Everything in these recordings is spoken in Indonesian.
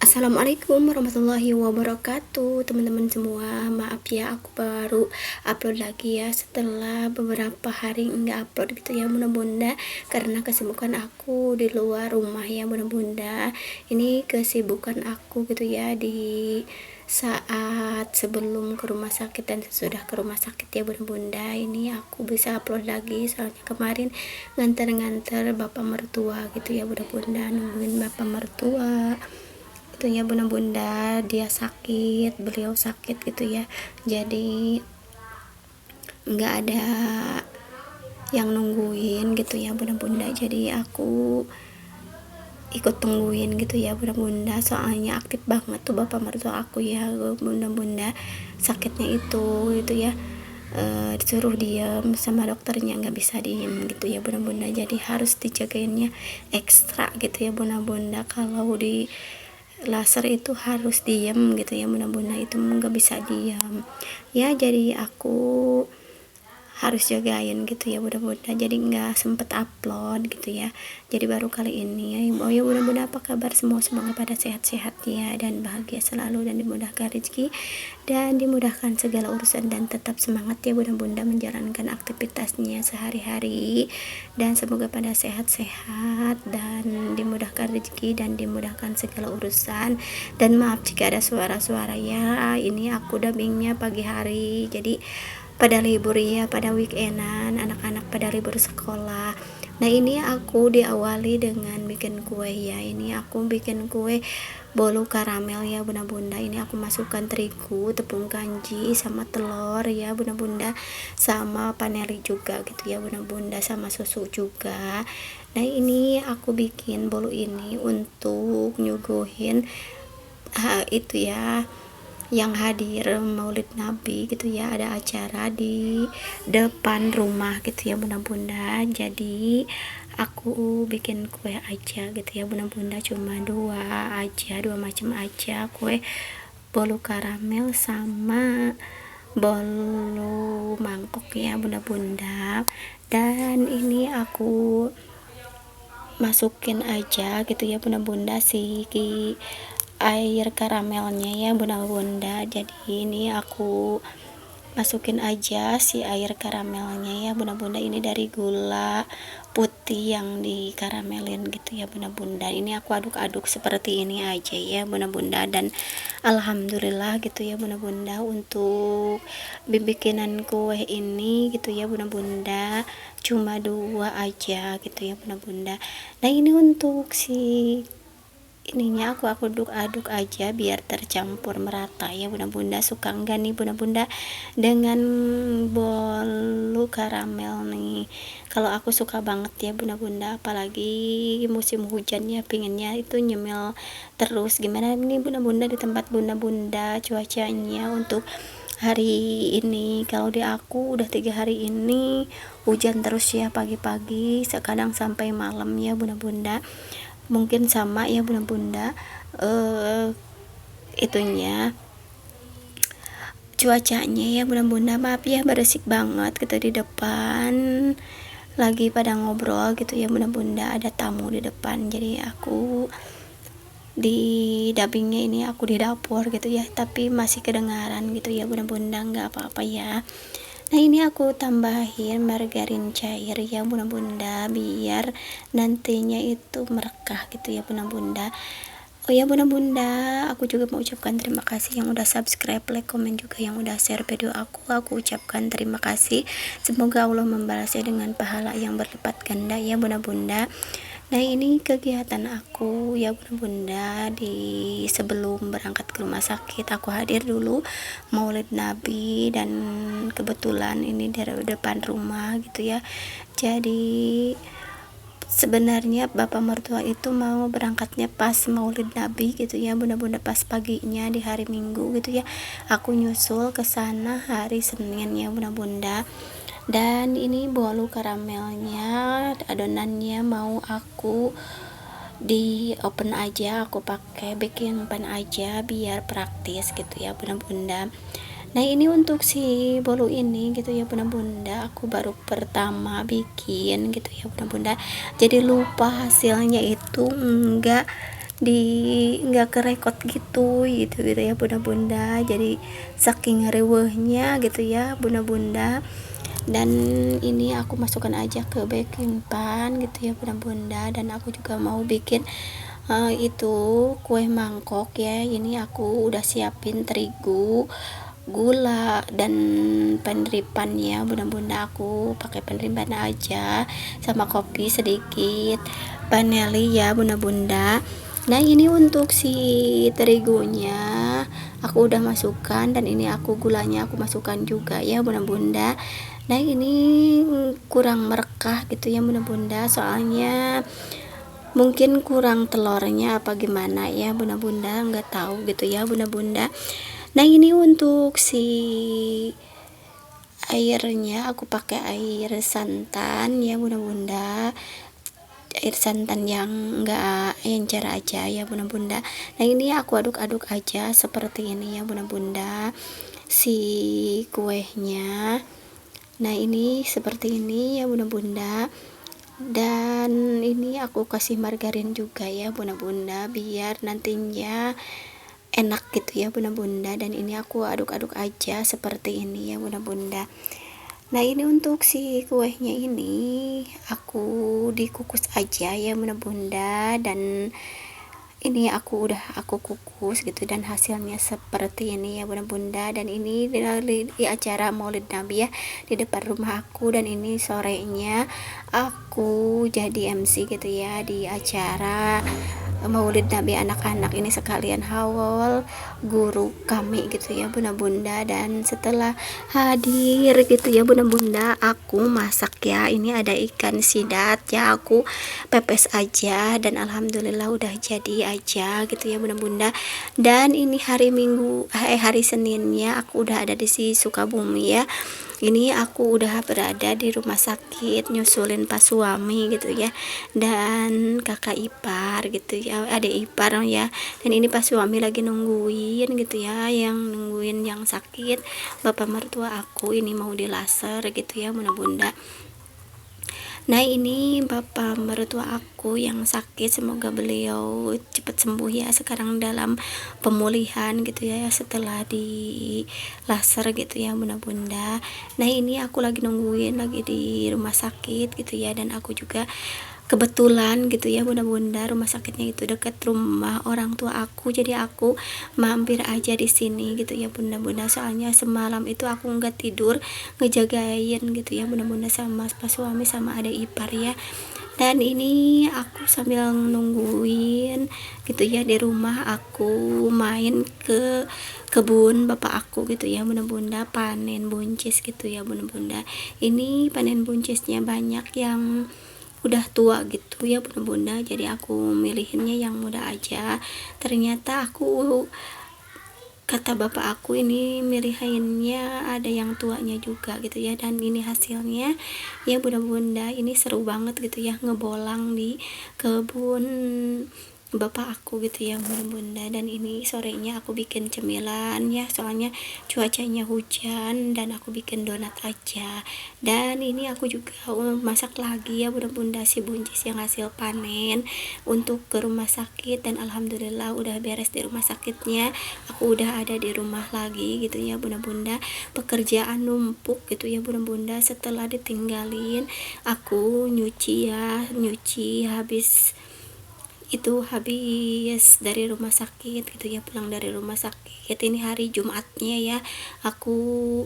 Assalamualaikum warahmatullahi wabarakatuh, teman-teman semua. Maaf ya, aku baru upload lagi ya setelah beberapa hari nggak upload gitu ya bunda-bunda, karena kesibukan aku di luar rumah ya bunda-bunda. Ini kesibukan aku gitu ya di saat sebelum ke rumah sakit dan sesudah ke rumah sakit ya bunda-bunda. Ini aku bisa upload lagi soalnya kemarin nganter-nganter bapak mertua gitu ya bunda-bunda, nungguin bapak mertua gitu ya bunda-bunda. Dia sakit, beliau sakit gitu ya, jadi nggak ada yang nungguin gitu ya bunda-bunda, jadi aku ikut tungguin gitu ya bunda-bunda. Soalnya aktif banget tuh bapak mertua aku ya bunda-bunda, sakitnya itu ya, disuruh diam sama dokternya, nggak bisa diem gitu ya bunda-bunda, jadi harus dijagainnya ekstra gitu ya bunda-bunda. Kalau di laser itu harus diem gitu ya bunda-bunda, itu nggak bisa diam ya, jadi aku harus jagain gitu ya bunda-bunda, jadi nggak sempet upload gitu ya, jadi baru kali ini ya. Oh ya bunda-bunda, apa kabar semua? Semoga pada sehat-sehat ya dan bahagia selalu, dan dimudahkan rezeki dan dimudahkan segala urusan, dan tetap semangat ya bunda-bunda menjalankan aktivitasnya sehari-hari, dan semoga pada sehat-sehat dan dimudahkan rezeki dan dimudahkan segala urusan. Dan maaf jika ada suara-suara ya, ini aku dubbingnya pagi hari, jadi pada libur ya, pada weekendan, anak-anak pada libur sekolah. Nah ini aku diawali dengan bikin kue ya. Ini aku bikin kue bolu karamel ya bunda-bunda. Ini aku masukkan terigu, tepung kanji, sama telur ya bunda-bunda, sama vanili juga gitu ya bunda-bunda, sama susu juga. Nah ini aku bikin bolu ini untuk nyuguhin itu ya, yang hadir Maulid Nabi gitu ya, ada acara di depan rumah gitu ya bunda-bunda. Jadi aku bikin kue aja gitu ya bunda-bunda, cuma dua macam aja, kue bolu karamel sama bolu mangkok ya bunda-bunda. Dan ini aku masukin aja gitu ya bunda-bunda si air karamelnya ya bunda-bunda. Jadi ini aku masukin aja si air karamelnya ya bunda-bunda, ini dari gula putih yang dikaramelin gitu ya bunda-bunda. Ini aku aduk-aduk seperti ini aja ya bunda-bunda, dan alhamdulillah gitu ya bunda-bunda untuk bikinan kue ini gitu ya bunda-bunda, cuma dua aja gitu ya bunda-bunda. Nah ini untuk si ininya aku aduk-aduk aja biar tercampur merata ya bunda-bunda. Suka enggak nih bunda-bunda dengan bolu karamel nih? Kalau aku suka banget ya bunda-bunda, apalagi musim hujan ya, pinginnya itu nyemil terus. Gimana nih bunda-bunda di tempat bunda-bunda cuacanya untuk hari ini? Kalau di aku udah 3 hari ini hujan terus ya, pagi-pagi sekadang sampai malam ya bunda-bunda. Mungkin sama ya bunda-bunda itunya cuacanya ya bunda-bunda. Maaf ya berisik banget kita di depan lagi pada ngobrol gitu ya bunda-bunda, ada tamu di depan, jadi aku di dubbingnya ini aku di dapur gitu ya, tapi masih kedengaran gitu ya bunda-bunda, nggak apa-apa ya. Nah ini aku tambahin margarin cair ya bunda-bunda, biar nantinya itu merekah gitu ya bunda-bunda. Oh ya bunda-bunda, aku juga mau ucapkan terima kasih yang udah subscribe, like, komen, juga yang udah share video aku ucapkan terima kasih. Semoga Allah membalasnya dengan pahala yang berlipat ganda ya bunda-bunda. Nah ini kegiatan aku ya bunda-bunda, di sebelum berangkat ke rumah sakit aku hadir dulu Maulid Nabi, dan kebetulan ini dari depan rumah gitu ya. Jadi sebenarnya bapak mertua itu mau berangkatnya pas Maulid Nabi gitu ya bunda-bunda, pas paginya di hari Minggu gitu ya. Aku nyusul ke sana hari Senin ya bunda-bunda. Dan ini bolu karamelnya, adonannya mau aku di oven aja, aku pakai baking pan aja biar praktis gitu ya bunda-bunda. Nah ini untuk si bolu ini gitu ya bunda-bunda, aku baru pertama bikin gitu ya bunda-bunda, jadi lupa hasilnya itu enggak di nggak kerekot gitu ya bunda-bunda. Jadi saking rewehnya gitu ya bunda-bunda. Dan ini aku masukkan aja ke baking pan gitu ya bunda-bunda. Dan aku juga mau bikin itu kue mangkok ya. Ini aku udah siapin terigu, gula, dan peneripan ya bunda-bunda. Aku pakai peneripan aja, sama kopi sedikit, vanili ya bunda-bunda. Nah ini untuk si terigunya aku udah masukkan, dan ini aku gulanya aku masukkan juga ya bunda-bunda. Nah ini kurang merekah gitu ya bunda-bunda, soalnya mungkin kurang telurnya apa gimana ya bunda-bunda, nggak tahu gitu ya bunda-bunda. Nah ini untuk si airnya aku pakai air santan ya bunda-bunda, air santan yang enggak encer aja ya bunda-bunda. Nah ini aku aduk-aduk aja seperti ini ya bunda-bunda si kuehnya. Nah ini seperti ini ya bunda-bunda. Dan ini aku kasih margarin juga ya bunda-bunda, biar nantinya enak gitu ya bunda-bunda. Dan ini aku aduk-aduk aja seperti ini ya bunda-bunda. Nah ini untuk si kuehnya ini aku dikukus aja ya bunda-bunda, dan ini aku kukus gitu, dan hasilnya seperti ini ya bunda-bunda. Dan ini di acara Maulid Nabi ya di depan rumah aku, dan ini sorenya aku jadi MC gitu ya di acara Maulid Nabi anak-anak ini, sekalian haul guru kami gitu ya bunda-bunda. Dan setelah hadir gitu ya bunda-bunda, aku masak ya. Ini ada ikan sidat ya, aku pepes aja, dan alhamdulillah udah jadi aja gitu ya bunda-bunda. Dan ini hari Minggu hari Seninnya aku udah ada di Sukabumi ya. Ini aku udah berada di rumah sakit nyusulin pas suami gitu ya, dan kakak ipar gitu ya, adik ipar ya. Dan ini pas suami lagi nungguin gitu ya, yang nungguin yang sakit, bapak mertua aku ini mau di laser gitu ya bunda-bunda. Nah ini bapak mertua aku yang sakit, semoga beliau cepat sembuh ya, sekarang dalam pemulihan gitu ya setelah di laser gitu ya bunda-bunda. Nah ini aku lagi nungguin lagi di rumah sakit gitu ya, dan aku juga kebetulan gitu ya bunda-bunda, rumah sakitnya itu dekat rumah orang tua aku, jadi aku mampir aja di sini gitu ya bunda-bunda. Soalnya semalam itu aku nggak tidur ngejagain gitu ya bunda-bunda, sama pas suami sama ada ipar ya. Dan ini aku sambil nungguin gitu ya di rumah, aku main ke kebun bapak aku gitu ya bunda-bunda, panen buncis gitu ya bunda-bunda. Ini panen buncisnya banyak yang udah tua gitu ya bunda-bunda, jadi aku milihinnya yang muda aja. Ternyata kata bapak aku ini milihinnya ada yang tuanya juga gitu ya. Dan ini hasilnya ya bunda-bunda, ini seru banget gitu ya ngebolang di kebun bapak aku gitu ya bunda-bunda. Dan ini sorenya aku bikin cemilan ya, soalnya cuacanya hujan, dan aku bikin donat aja. Dan ini aku juga masak lagi ya bunda-bunda si buncis yang hasil panen untuk ke rumah sakit. Dan alhamdulillah udah beres di rumah sakitnya, aku udah ada di rumah lagi gitu ya bunda-bunda. Pekerjaan numpuk gitu ya bunda-bunda, setelah ditinggalin aku nyuci habis dari rumah sakit gitu ya, pulang dari rumah sakit. Ini hari Jumatnya ya, aku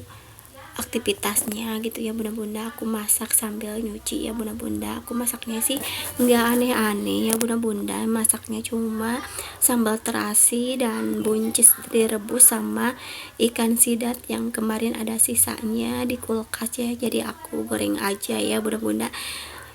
aktivitasnya gitu ya bunda-bunda, aku masak sambil nyuci ya bunda-bunda. Aku masaknya sih nggak aneh-aneh ya bunda-bunda, masaknya cuma sambal terasi dan buncis direbus sama ikan sidat yang kemarin ada sisanya di kulkas ya, jadi aku goreng aja ya bunda-bunda.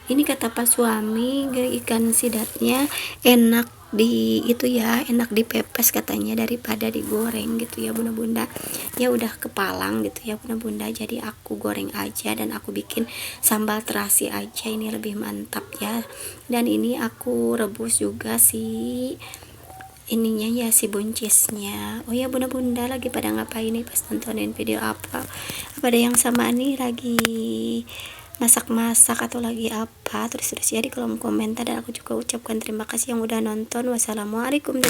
Ini kata pas suami ikan sidatnya enak enak dipepes katanya daripada digoreng gitu ya bunda-bunda. Ya udah kepalang gitu ya bunda-bunda, jadi aku goreng aja dan aku bikin sambal terasi aja, ini lebih mantap ya. Dan ini aku rebus juga ininya ya, si buncisnya. Oh ya bunda-bunda lagi pada ngapain nih pas nontonin video apa ada yang sama nih lagi masak-masak atau lagi apa, terus ya di kolom komentar. Dan aku juga ucapkan terima kasih yang udah nonton. Wassalamualaikum.